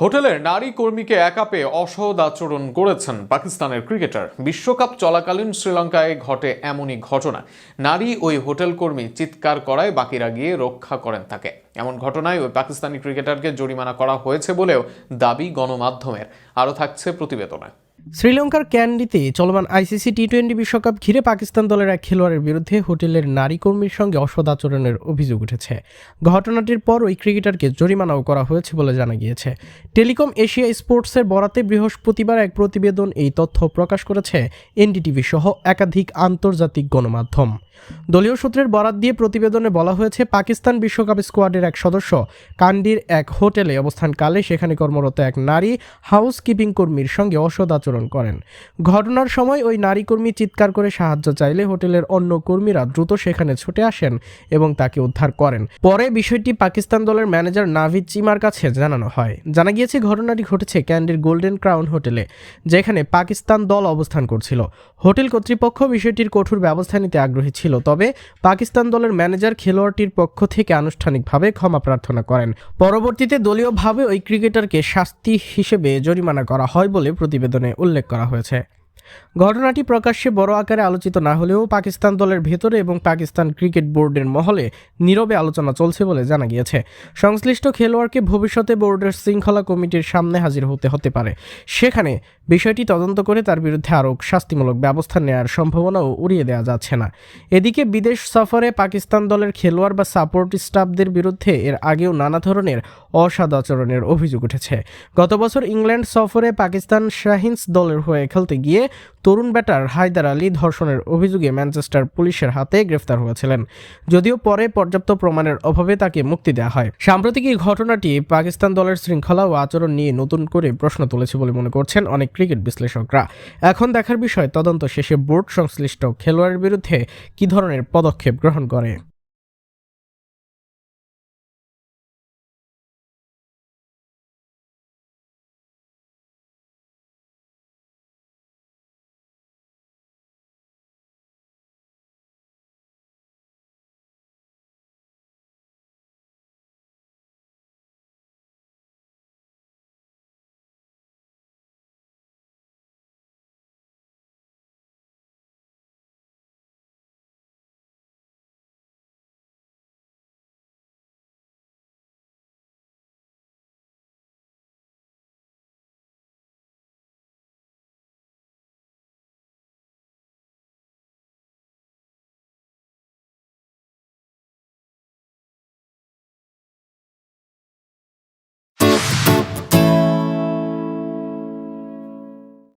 হোটেলের নারী কর্মীকে একা পেয়ে অসৎ আচরণ করেছেন পাকিস্তানের ক্রিকেটার। বিশ্বকাপ চলাকালীন শ্রীলঙ্কায় ঘটে এমনই ঘটনা। নারী ওই হোটেল কর্মী চিৎকার করায় বাকিরা গিয়ে রক্ষা করেন তাকে। এমন ঘটনায় ওই পাকিস্তানি ক্রিকেটারকে জরিমানা করা হয়েছে বলেও দাবি গণমাধ্যমের। আরও থাকছে প্রতিবেদনে। শ্রীলঙ্কার ক্যান্ডিতে চলমান আইসিসি টি-20 বিশ্বকাপ ঘিরে পাকিস্তান দলের এক খেলোয়াড়ের বিরুদ্ধে হোটেলের নারী কর্মীর সঙ্গে অসৎ আচরণের অভিযোগ উঠেছে। ঘটনাটির পর ওই ক্রিকেটারকে জরিমানাও করা হয়েছে বলে জানা গিয়েছে। টেলিকম এশিয়া স্পোর্টসের বরাতে বৃহস্পতিবার এক প্রতিবেদন এই তথ্য প্রকাশ করেছে এনডিটিভি সহ একাধিক আন্তর্জাতিক গণমাধ্যম। দলীয় সূত্রের বরাত দিয়ে প্রতিবেদনে বলা হয়েছে, পাকিস্তান বিশ্বকাপ স্কোয়াডের এক সদস্য কান্ডির এক হোটেলে অবস্থানকালে সেখানে কর্মরত এক নারী হাউসকিপিং কর্মীর সঙ্গে অসৎ আচরণ করেন। ঘটনার সময় ওই নারী কর্মী চিৎকার করে সাহায্য চাইলে হোটেলের অন্য কর্মীরা দ্রুত সেখানে ছুটে আসেন এবং তাকে উদ্ধার করেন। পরে বিষয়টি পাকিস্তান দলের ম্যানেজার নাভিদ চিমার কাছে জানানো হয়। জানা গিয়েছে, ঘটনাটি ঘটেছে ক্যান্ডির গোল্ডেন ক্রাউন হোটেলে, যেখানে পাকিস্তান দল অবস্থান করছিল। হোটেল কর্তৃপক্ষ বিষয়টির কঠোর ব্যবস্থা নিতে আগ্রহী ছিল, তবে পাকিস্তান দলের ম্যানেজার খেলোয়াড়টির পক্ষ থেকে আনুষ্ঠানিকভাবে ক্ষমা প্রার্থনা করেন। পরবর্তীতে দলীয়ভাবে ওই ক্রিকেটারকে শাস্তি হিসেবে জরিমানা করা হয় বলে প্রতিবেদনে উল্লেখ করা হয়েছে। ঘটনাটি প্রকাশ্যে বড় আকারে আলোচিত না হলেও পাকিস্তান দলের ভেতরে এবং পাকিস্তান ক্রিকেট বোর্ডের মহলে নীরবে আলোচনা চলছে বলে জানা গিয়েছে। সংশ্লিষ্ট খেলোয়াড়কে ভবিষ্যতে বোর্ডের শৃঙ্খলা কমিটির সামনে হাজির হতে পারে। সেখানে বিষয়টি তদন্ত করে তার বিরুদ্ধে আরও শাস্তিমূলক ব্যবস্থা নেওয়ার সম্ভাবনাও উড়িয়ে দেওয়া যাচ্ছে না। এদিকে বিদেশ সফরে পাকিস্তান দলের খেলোয়াড় বা সাপোর্ট স্টাফদের বিরুদ্ধে এর আগেও নানা ধরনের অসৎ আচরণের অভিযোগ উঠেছে। গত বছর ইংল্যান্ড সফরে পাকিস্তান শাহিনস দলের হয়ে খেলতে গিয়ে তরুণ ব্যাটার হায়দার আলী ধর্ষণের অভিযোগে ম্যানচেস্টার পুলিশের হাতে গ্রেফতার হয়েছিলেন, যদিও পরে পর্যাপ্ত প্রমাণের অভাবে তাকে মুক্তি দেওয়া হয়। সাম্প্রতিক এই ঘটনাটি পাকিস্তান দলের শৃঙ্খলা ও আচরণ নিয়ে নতুন করে প্রশ্ন তুলেছে বলে মনে করছেন অনেক ক্রিকেট বিশ্লেষকরা। এখন দেখার বিষয়, তদন্ত শেষে বোর্ড সংশ্লিষ্ট খেলোয়াড়ের বিরুদ্ধে কী ধরনের পদক্ষেপ গ্রহণ করে।